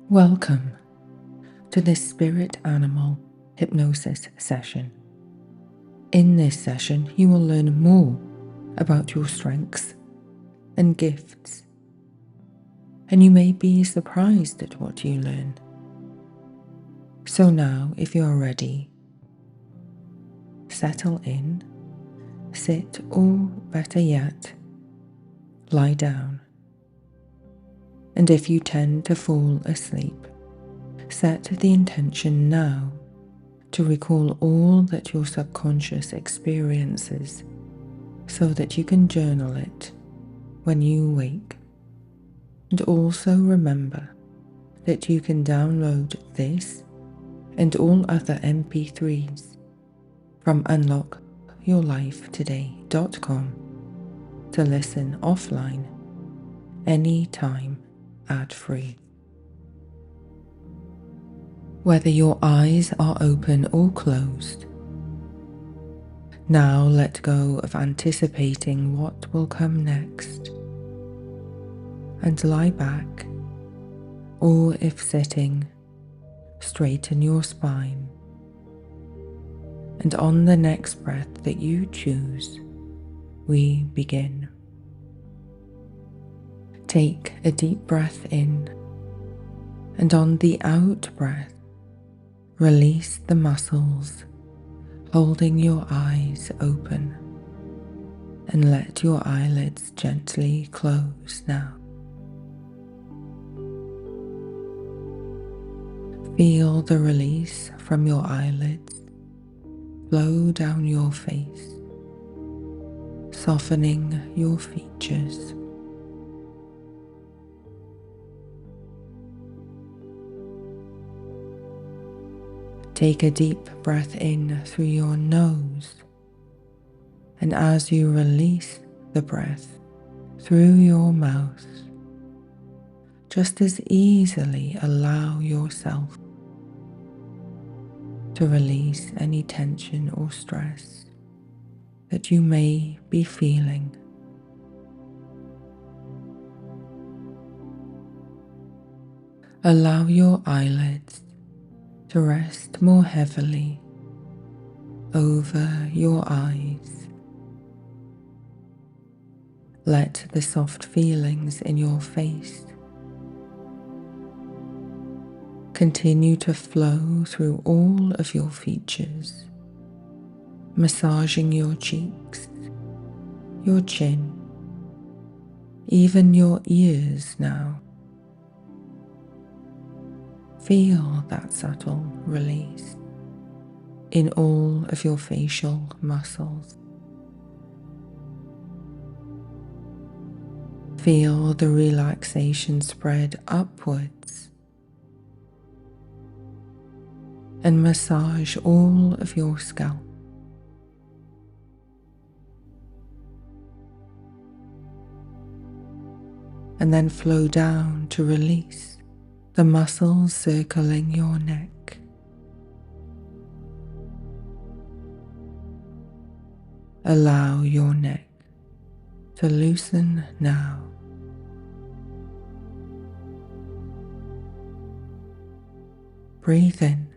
Welcome to this spirit animal hypnosis session. In this session, you will learn more about your strengths and gifts, and you may be surprised at what you learn. So now, if you are ready, settle in, sit, or better yet, lie down. And if you tend to fall asleep, set the intention now to recall all that your subconscious experiences so that you can journal it when you wake. And also remember that you can download this and all other MP3s from unlockyourlifetoday.com to listen offline anytime ad-free. Whether your eyes are open or closed, now let go of anticipating what will come next and lie back, or if sitting, straighten your spine. And on the next breath that you choose, we begin. Take a deep breath in, and on the out breath, release the muscles holding your eyes open, and let your eyelids gently close now. Feel the release from your eyelids flow down your face, softening your features. Take a deep breath in through your nose, and as you release the breath through your mouth, just as easily allow yourself to release any tension or stress that you may be feeling. Allow your eyelids to rest more heavily over your eyes. Let the soft feelings in your face continue to flow through all of your features, massaging your cheeks, your chin, even your ears now. Feel that subtle release in all of your facial muscles. Feel the relaxation spread upwards and massage all of your scalp. And then flow down to release the muscles circling your neck. Allow your neck to loosen now. Breathe in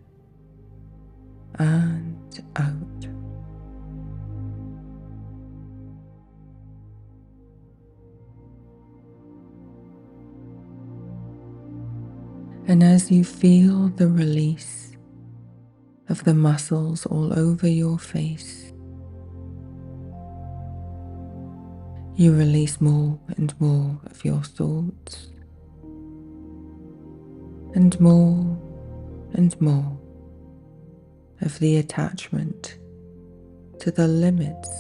and out. And as you feel the release of the muscles all over your face, you release more and more of your thoughts, and more of the attachment to the limits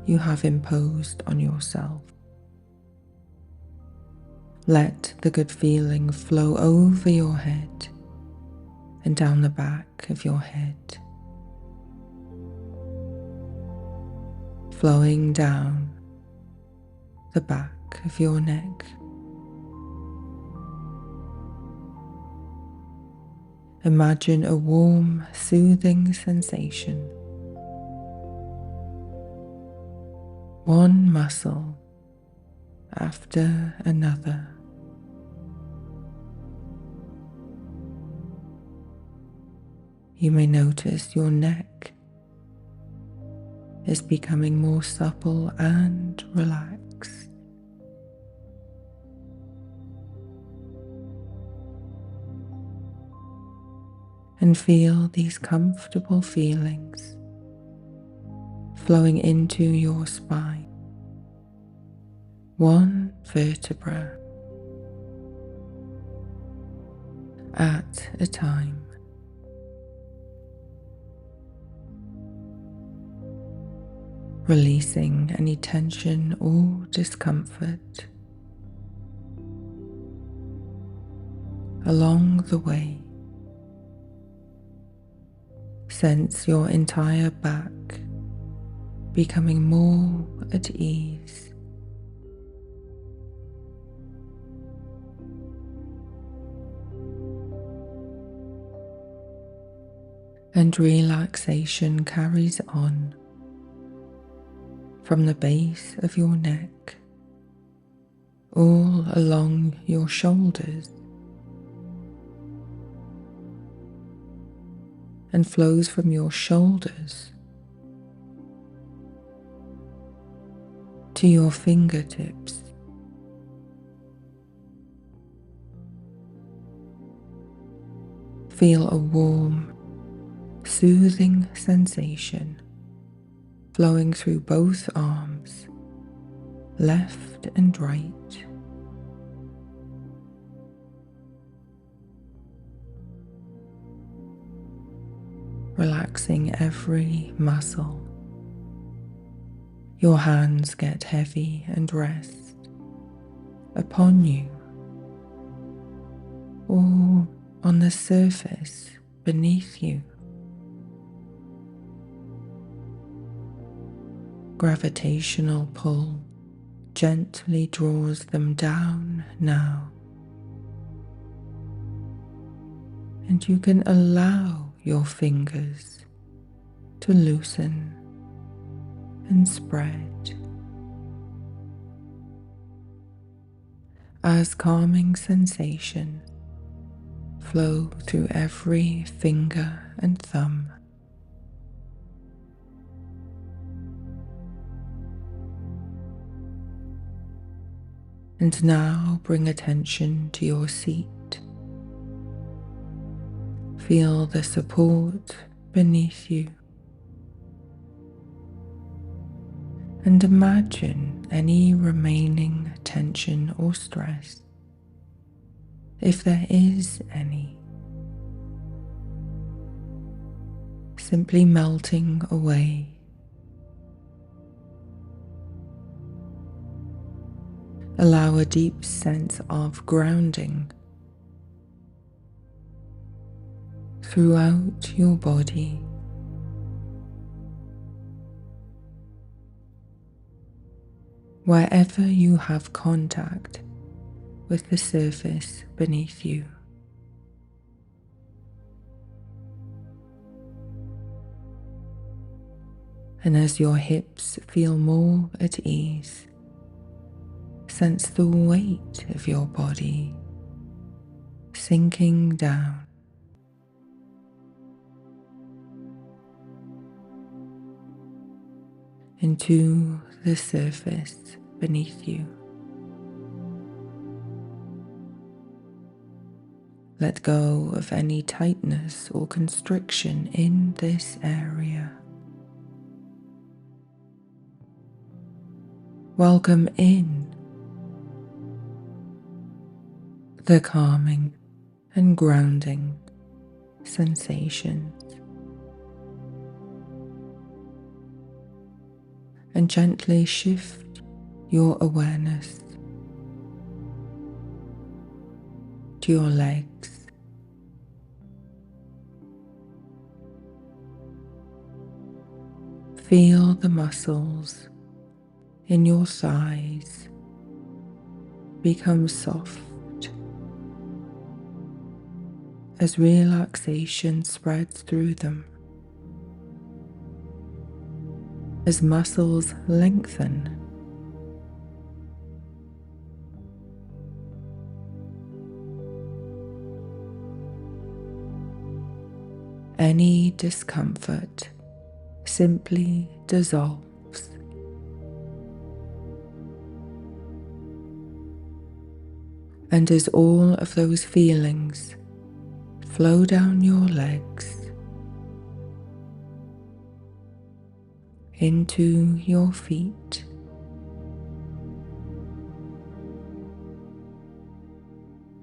you have imposed on yourself. Let the good feeling flow over your head and down the back of your head, flowing down the back of your neck. Imagine a warm, soothing sensation. One muscle after another You may notice your neck is becoming more supple and relaxed. And feel these comfortable feelings flowing into your spine, one vertebra at a time. Releasing any tension or discomfort. Along the way, sense your entire back becoming more at ease. And relaxation carries on from the base of your neck, all along your shoulders, and flows from your shoulders to your fingertips. Feel a warm, soothing sensation flowing through both arms, left and right. Relaxing every muscle. Your hands get heavy and rest upon you or on the surface beneath you. Gravitational pull gently draws them down now, and you can allow your fingers to loosen and spread as calming sensations flow through every finger and thumb. And now bring attention to your seat. Feel the support beneath you. And imagine any remaining tension or stress, if there is any, simply melting away. Allow a deep sense of grounding throughout your body. Wherever you have contact with the surface beneath you. And as your hips feel more at ease, sense the weight of your body sinking down. Into the surface beneath you. Let go of any tightness or constriction in this area. Welcome in the calming and grounding sensations. And gently shift your awareness to your legs, feel the muscles in your thighs become soft as relaxation spreads through them. As muscles lengthen, any discomfort simply dissolves. And as all of those feelings flow down your legs into your feet,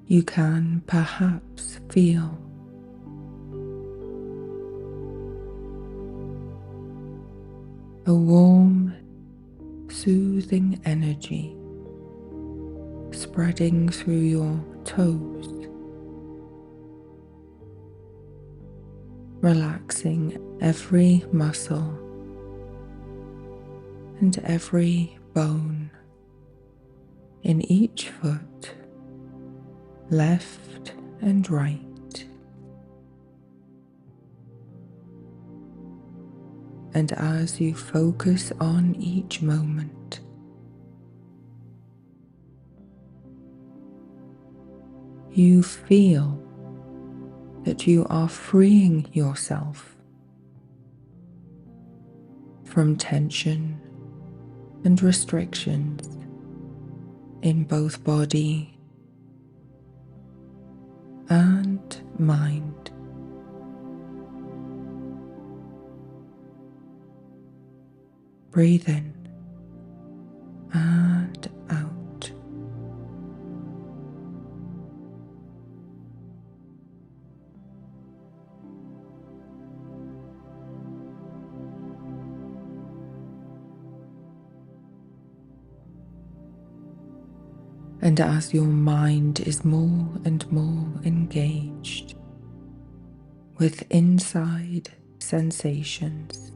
you can perhaps feel a warm, soothing energy spreading through your toes, relaxing every muscle and every bone in each foot, left and right. And as you focus on each moment, you feel that you are freeing yourself from tension and restrictions in both body and mind. Breathe in and out. And as your mind is more and more engaged with inside sensations,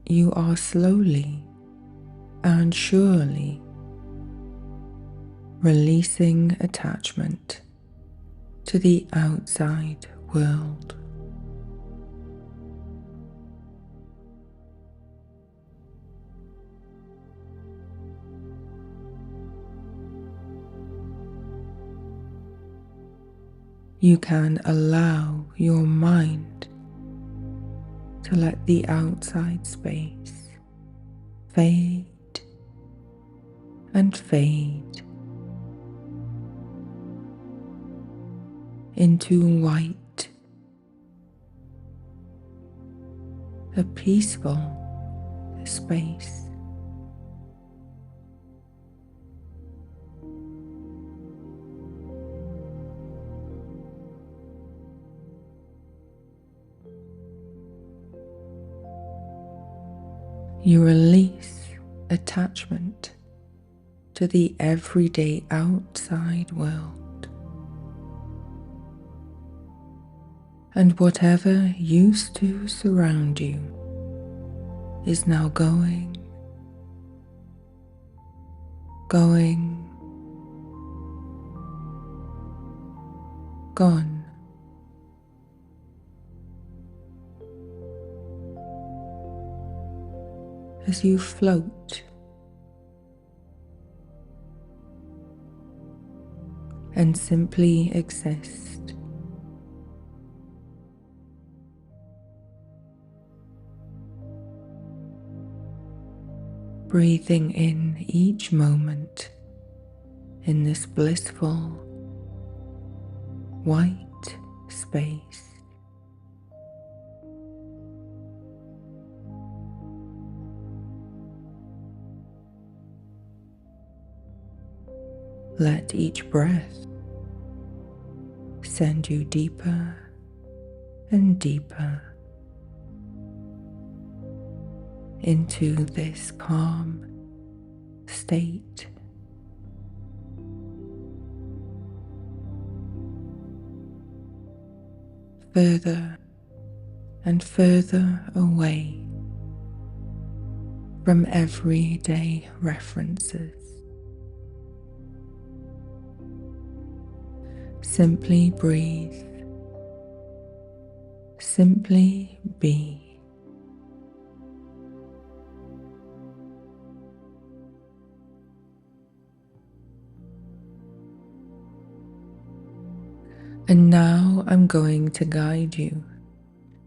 you are slowly and surely releasing attachment to the outside world. You can allow your mind to let the outside space fade and fade into white, a peaceful space. You release attachment to the everyday outside world, and whatever used to surround you is now going, gone. As you float and simply exist, breathing in each moment in this blissful white space. Let each breath send you deeper and deeper into this calm state. Further and further away from everyday references. Simply breathe, simply be. I'm going to guide you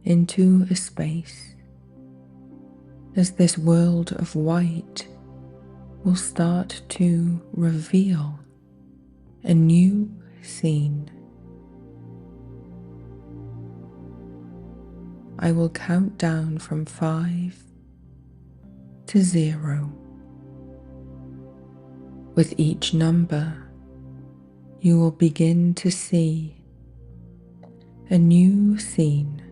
into a space as this world of white will start to reveal a new scene. I will count down from 5 to 0. With each number, you will begin to see a new scene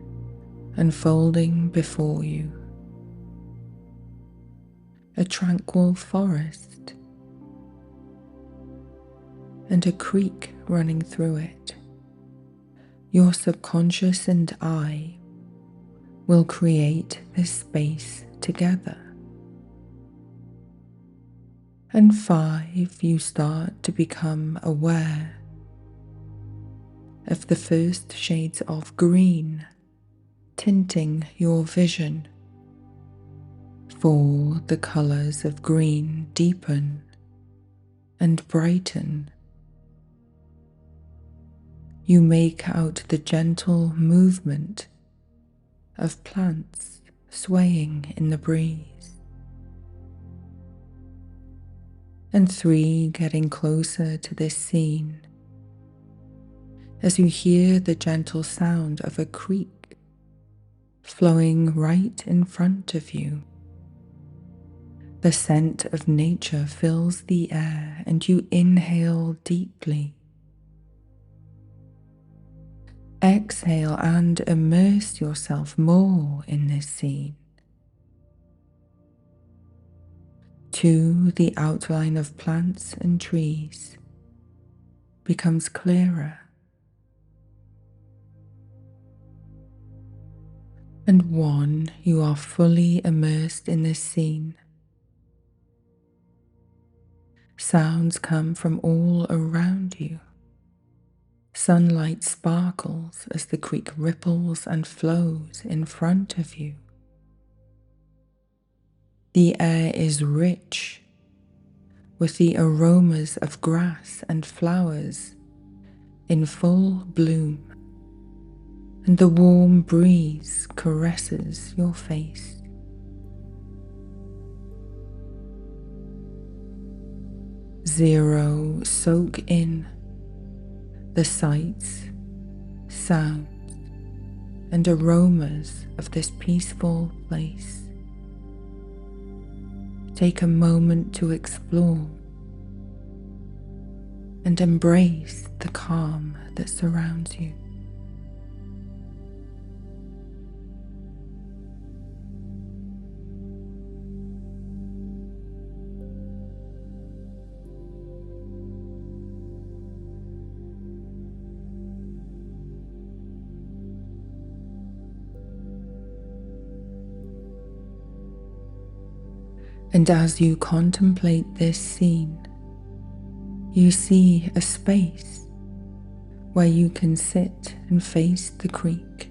unfolding before you. A tranquil forest and a creek running through it. Your subconscious and I will create this space together. And 5, you start to become aware of the first shades of green tinting your vision. 4, the colours of green deepen and brighten. You make out the gentle movement of plants swaying in the breeze. And 3, getting closer to this scene, as you hear the gentle sound of a creek flowing right in front of you. The scent of nature fills the air and you inhale deeply. Exhale and immerse yourself more in this scene. 2, the outline of plants and trees becomes clearer. And 1, you are fully immersed in this scene. Sounds come from all around you. Sunlight sparkles as the creek ripples and flows in front of you. The air is rich with the aromas of grass and flowers in full bloom, and the warm breeze caresses your face. 0, soak in the sights, sounds, and aromas of this peaceful place. Take a moment to explore and embrace the calm that surrounds you. And as you contemplate this scene, you see a space where you can sit and face the creek.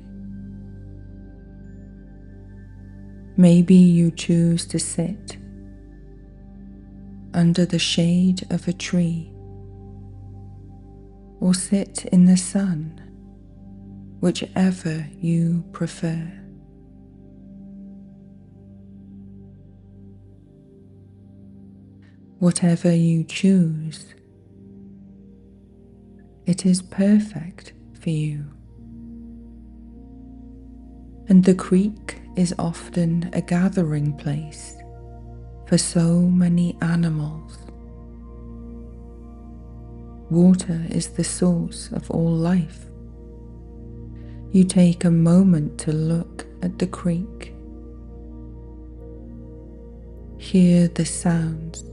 Maybe you choose to sit under the shade of a tree or sit in the sun, whichever you prefer. Whatever you choose, it is perfect for you. And the creek is often a gathering place for so many animals. Water is the source of all life. You take a moment to look at the creek. Hear the sounds.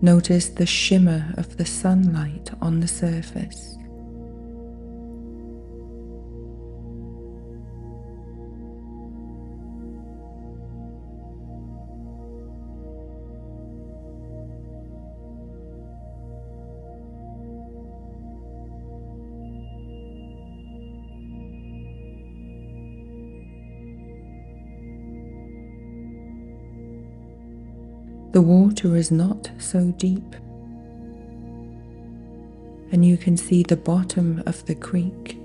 Notice the shimmer of the sunlight on the surface. The water is not so deep, and you can see the bottom of the creek.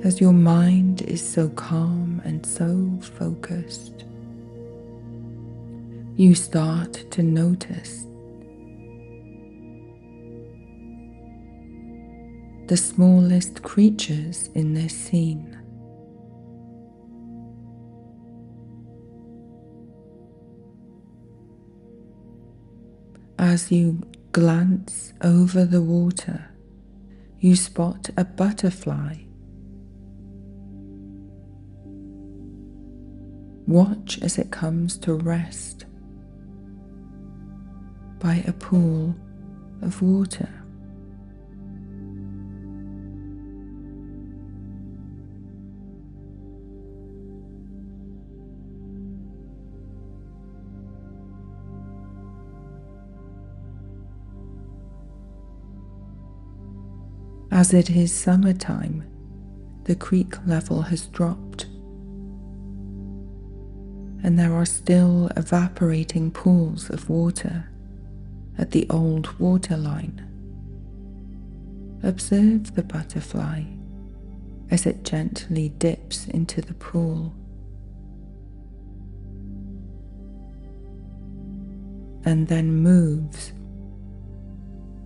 As your mind is so calm and so focused, you start to notice the smallest creatures in this scene. As you glance over the water, you spot a butterfly. Watch as it comes to rest by a pool of water. As it is summertime, the creek level has dropped, and there are still evaporating pools of water at the old water line. Observe the butterfly as it gently dips into the pool and then moves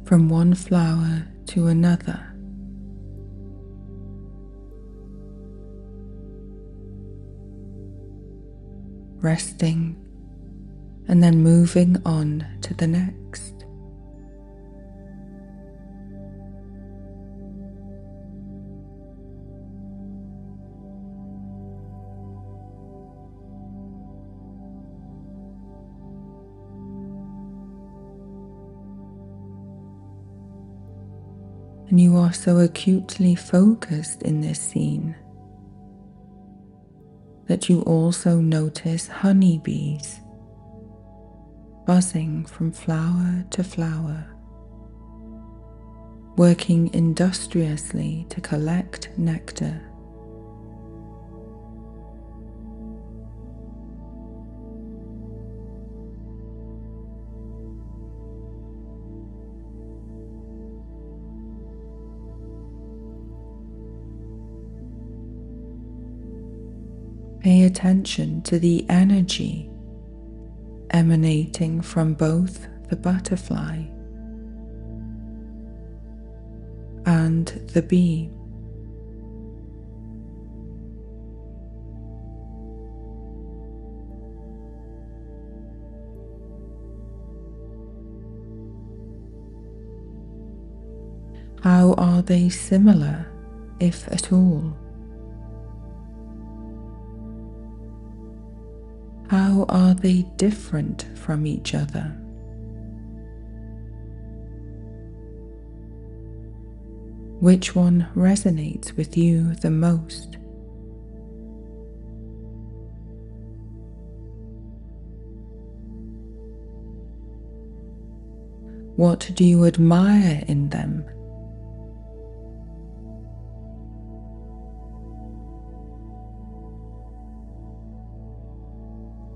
from one flower to another. Resting and then moving on to the next. And you are so acutely focused in this scene that you also notice honeybees buzzing from flower to flower, working industriously to collect nectar. Pay attention to the energy emanating from both the butterfly and the bee. How are they similar, if at all? How are they different from each other? Which one resonates with you the most? What do you admire in them?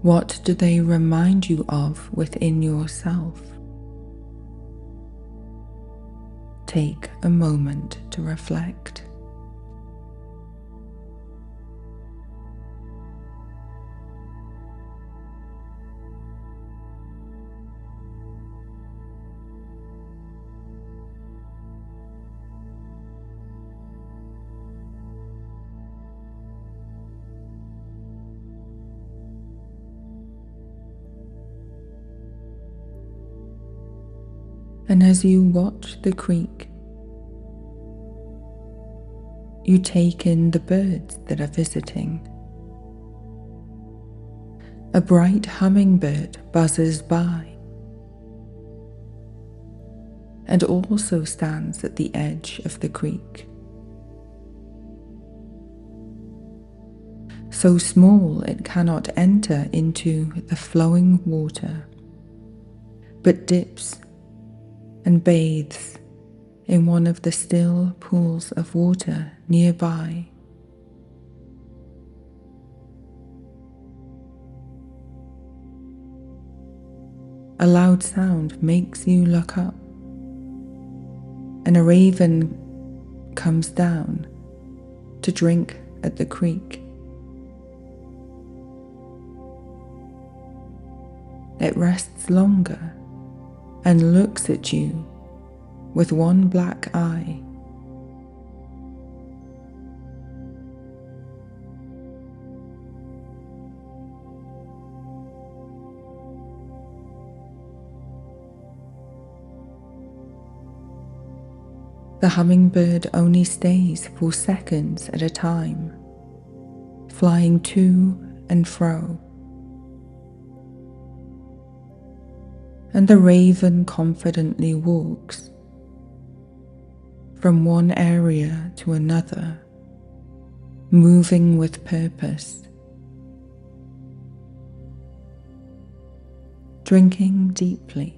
What do they remind you of within yourself? Take a moment to reflect. And as you watch the creek, you take in the birds that are visiting. A bright hummingbird buzzes by and also stands at the edge of the creek. So small it cannot enter into the flowing water, but dips and bathes in one of the still pools of water nearby. a loud sound makes you look up, and a raven comes down to drink at the creek. It rests longer and looks at you with one black eye. The hummingbird only stays for seconds at a time, flying to and fro. And the raven confidently walks from one area to another, moving with purpose, drinking deeply,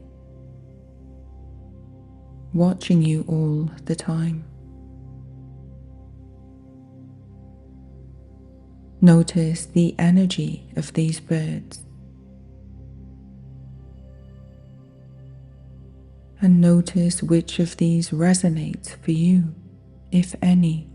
watching you all the time. Notice the energy of these birds, and notice which of these resonates for you, if any.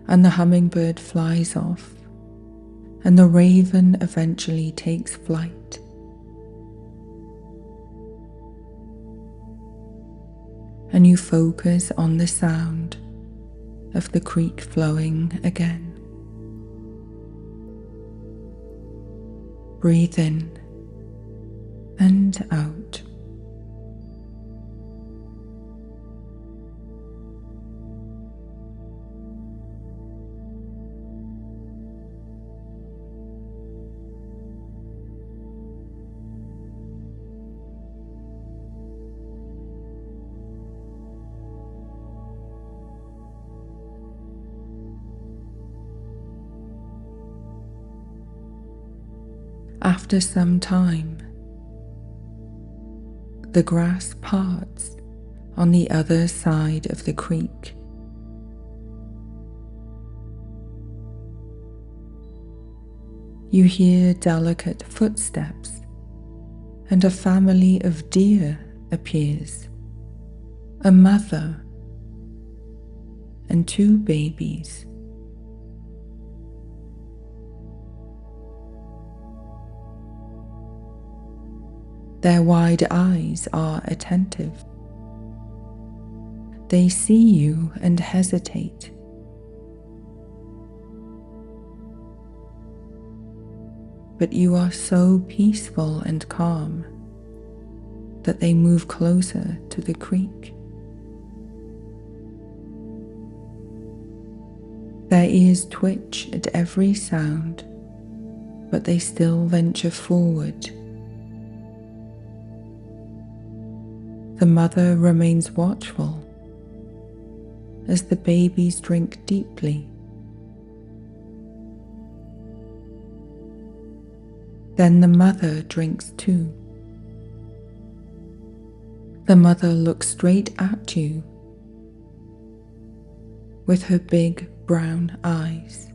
And the hummingbird flies off, and the raven eventually takes flight. And you focus on the sound of the creek flowing again. Breathe in and out. After some time, the grass parts on the other side of the creek. You hear delicate footsteps, and a family of deer appears, a mother and two babies. Their wide eyes are attentive. They see you and hesitate. But you are so peaceful and calm. that they move closer to the creek. Their ears twitch at every sound, but they still venture forward. The mother remains watchful as the babies drink deeply. Then the mother drinks too. The mother looks straight at you with her big brown eyes.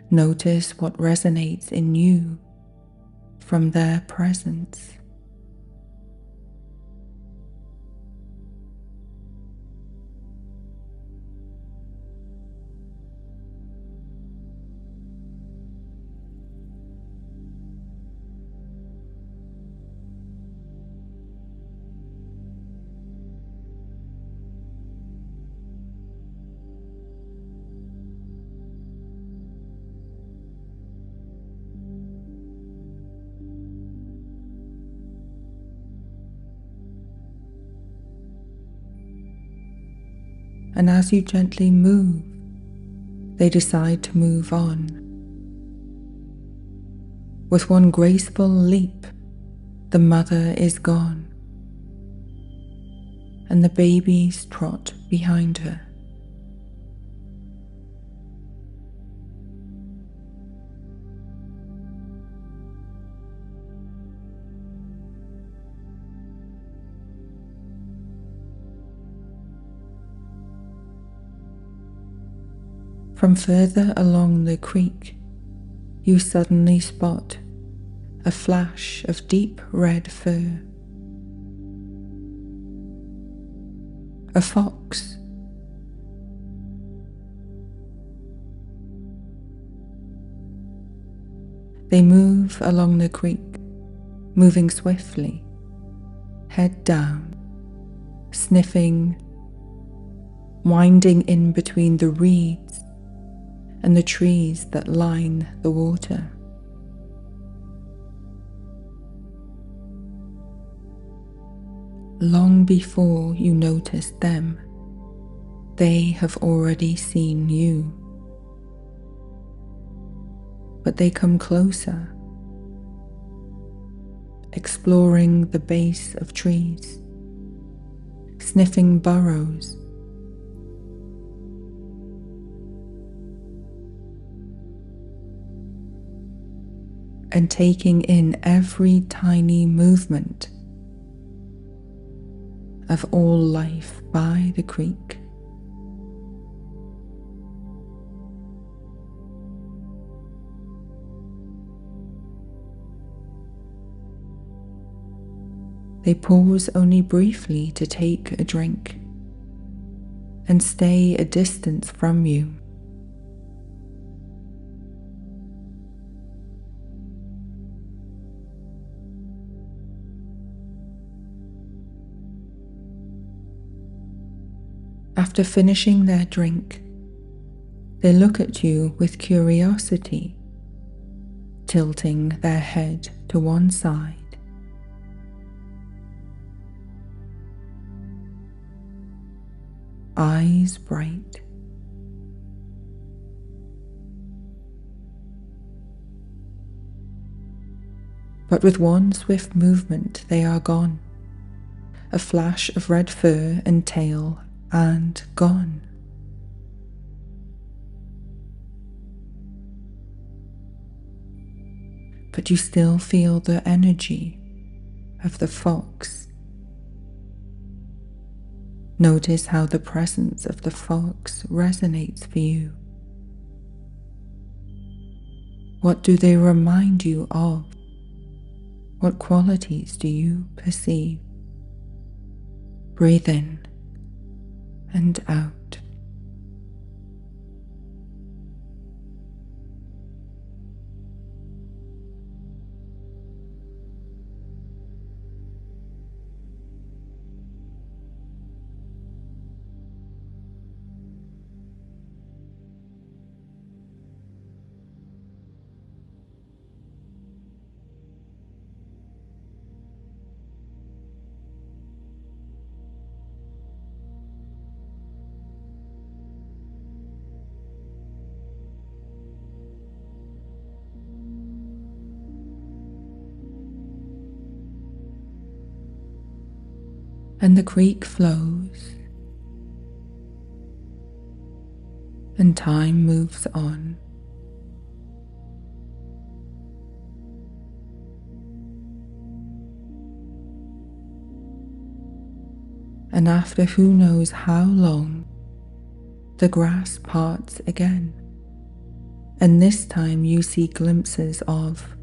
Notice what resonates in you from their presence. And as you gently move, they decide to move on. With one graceful leap, the mother is gone, and the babies trot behind her. From further along the creek, you suddenly spot a flash of deep red fur. A fox. They move along the creek, moving swiftly, head down, sniffing, winding in between the reeds and the trees that line the water. Long before you notice them, they have already seen you. But they come closer, exploring the base of trees, sniffing burrows, and taking in every tiny movement of all life by the creek. They pause only briefly to take a drink and stay a distance from you. After finishing their drink, they look at you with curiosity, tilting their head to one side. Eyes bright. But with one swift movement they are gone. A flash of red fur and tail and gone. But you still feel the energy of the fox. Notice how the presence of the fox resonates for you. What do they remind you of? What qualities do you perceive? Breathe in and out. and the creek flows, and time moves on. And after who knows how long, the grass parts again, and this time you see glimpses of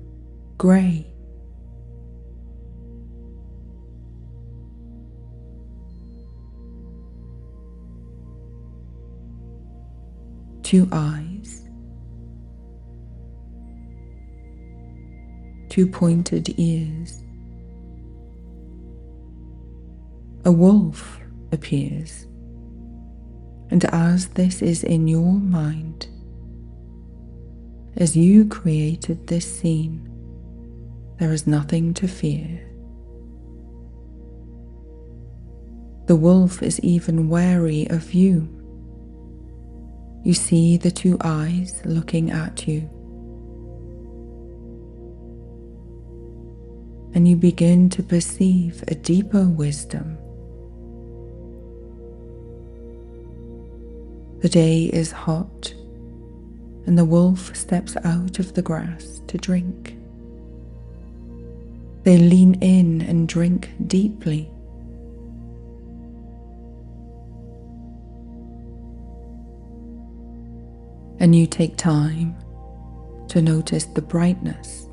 grey. Two eyes, two pointed ears. A wolf appears, and as this is in your mind, as you created this scene, there is nothing to fear. The wolf is even wary of you. You see the two eyes looking at you, and you begin to perceive a deeper wisdom. The day is hot, and the wolf steps out of the grass to drink. They lean in and drink deeply. And you take time to notice the brightness,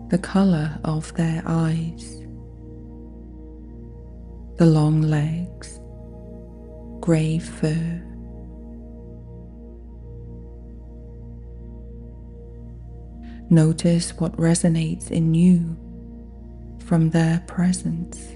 the color of their eyes, the long legs, grey fur. Notice what resonates in you from their presence.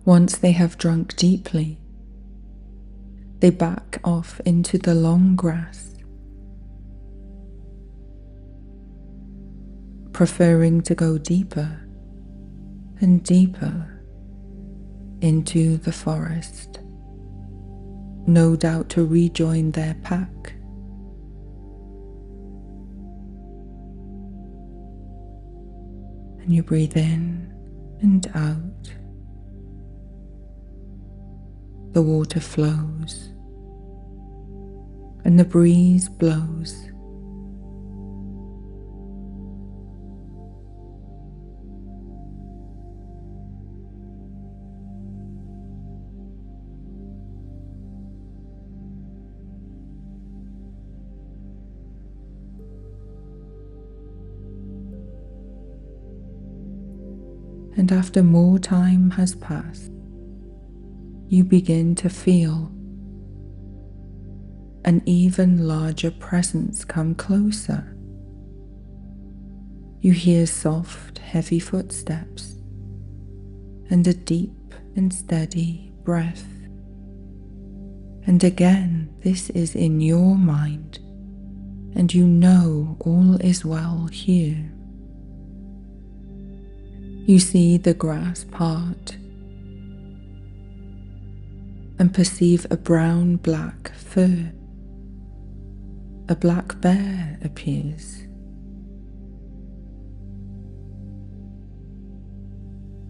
Once they have drunk deeply, they back off into the long grass, preferring to go deeper and deeper into the forest, no doubt to rejoin their pack. And you breathe in and out. The water flows, and the breeze blows. And after more time has passed, you begin to feel an even larger presence come closer. You hear soft, heavy footsteps and a deep and steady breath. And again, this is in your mind, and you know all is well here. You see the grass part and perceive a brown-black fur. A black bear appears.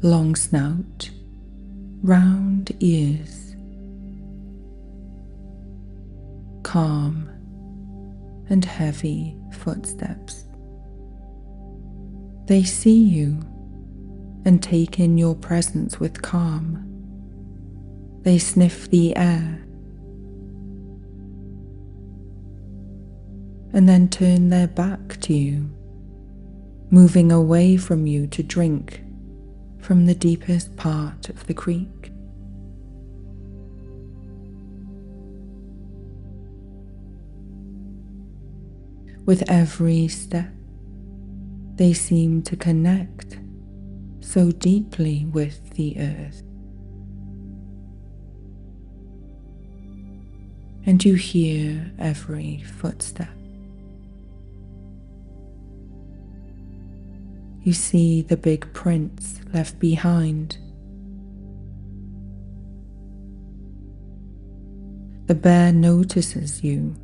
long snout, round ears, calm and heavy footsteps. They see you and take in your presence with calm. They sniff the air and then turn their back to you, moving away from you to drink from the deepest part of the creek. With every step, they seem to connect so deeply with the earth. And you hear every footstep. You see the big prints left behind. The bear notices you,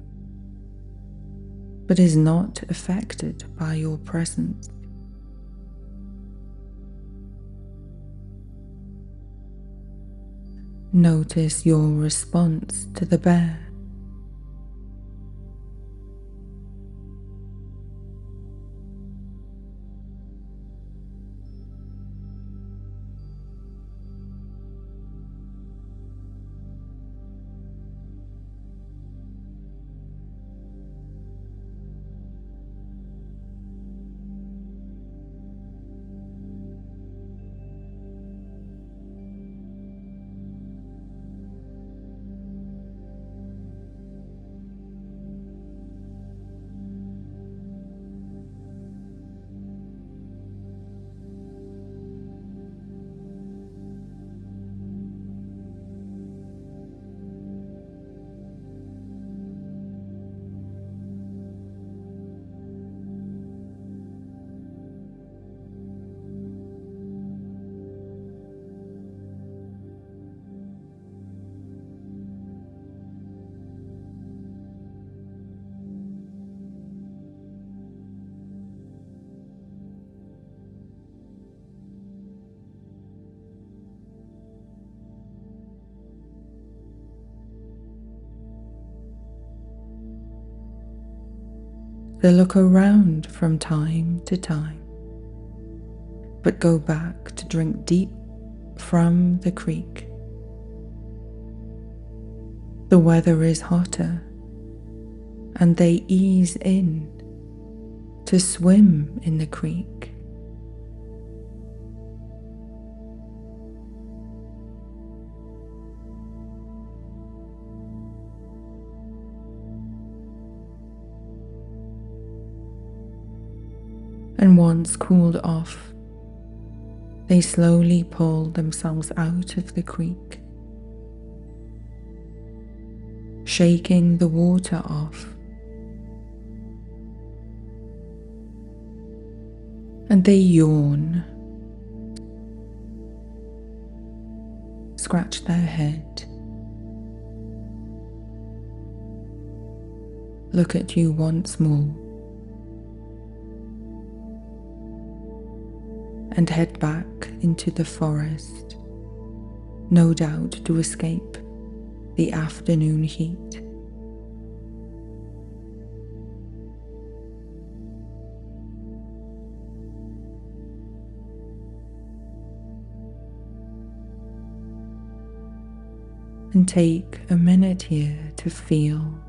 but is not affected by your presence. Notice your response to the bear. They look around from time to time, but go back to drink deep from the creek. The weather is hotter, and they ease in to swim in the creek. And once cooled off, they slowly pull themselves out of the creek, shaking the water off. And they yawn, scratch their head, look at you once more, and head back into the forest, no doubt to escape the afternoon heat. And take a minute here to feel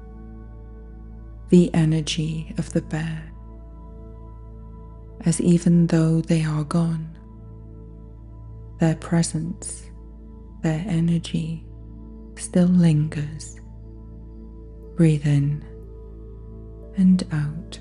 the energy of the bear, as even though they are gone, their presence, their energy still lingers. Breathe in and out.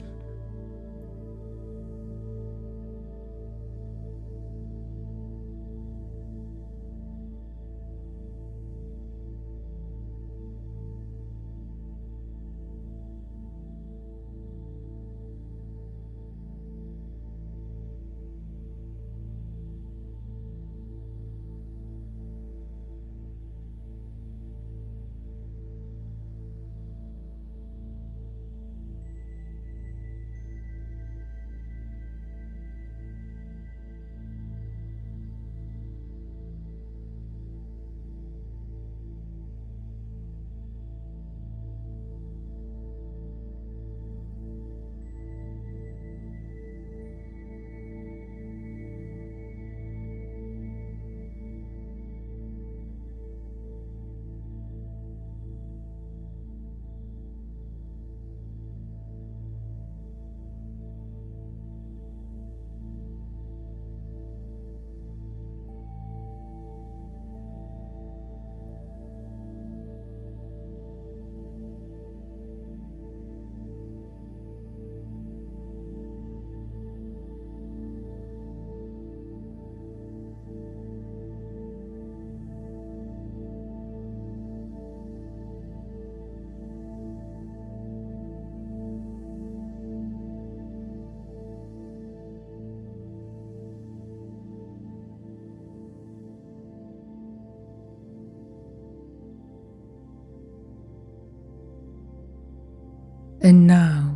And now,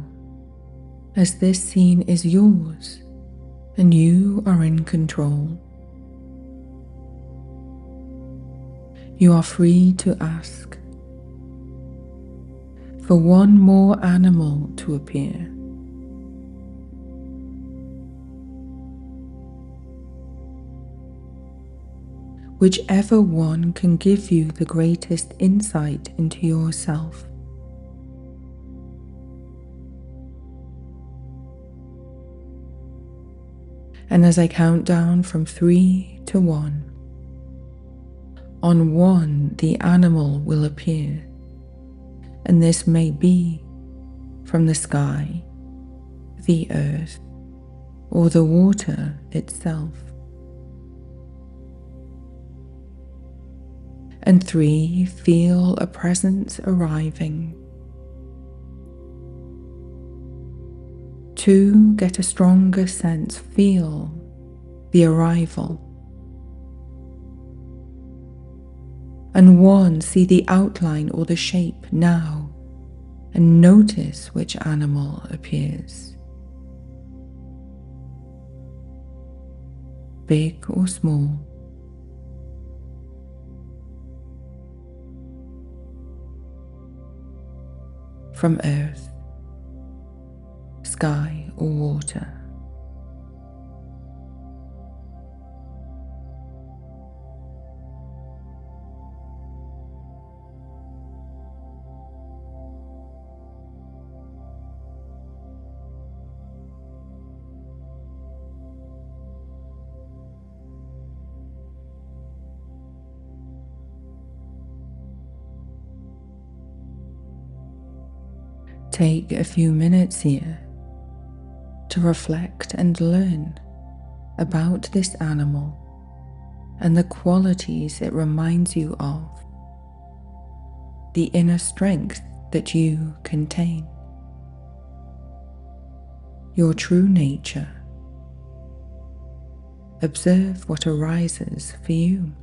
as this scene is yours and you are in control, you are free to ask for one more animal to appear. Whichever one can give you the greatest insight into yourself. And as I count down from 3 to 1, on 1 the animal will appear, and this may be from the sky, the earth, or the water itself. And 3, feel a presence arriving. 2, get a stronger sense, feel the arrival. And 1, see the outline or the shape now, and notice which animal appears. Big or small. From earth, sky or water. Take a few minutes here to reflect and learn about this animal and the qualities it reminds you of, the inner strength that you contain, your true nature. Observe what arises for you.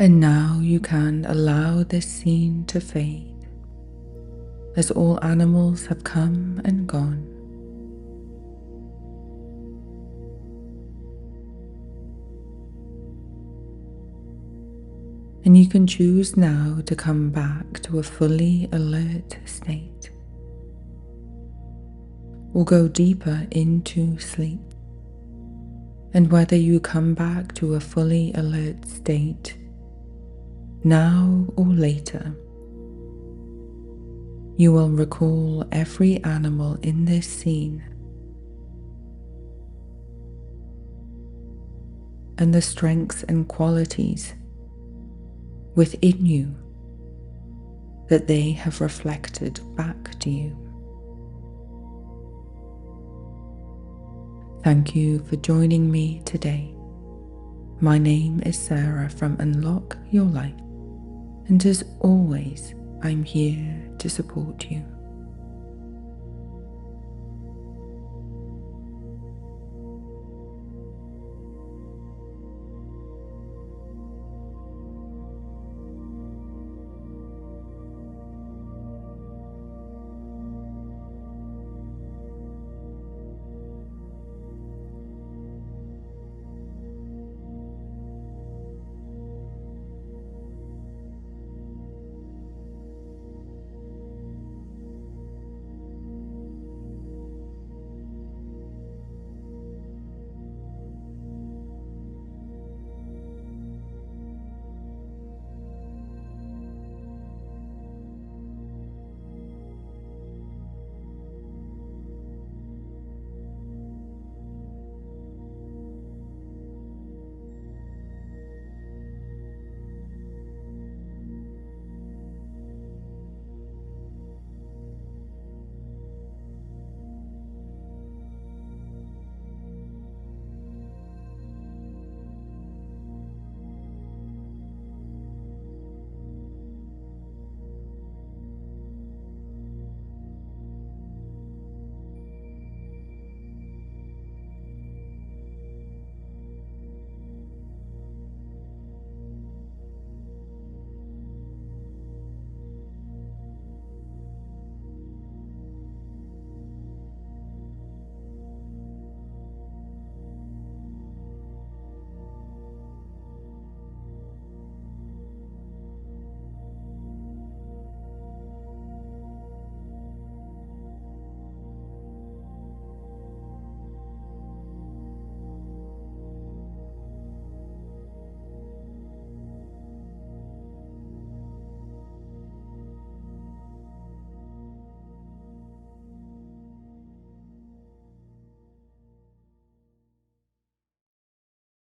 And now you can allow this scene to fade, as all animals have come and gone. And you can choose now to come back to a fully alert state, or go deeper into sleep. And whether you come back to a fully alert state now or later, you will recall every animal in this scene and the strengths and qualities within you that they have reflected back to you. Thank you for joining me today. My name is Sarah from Unlock Your Life, and as always, I'm here to support you.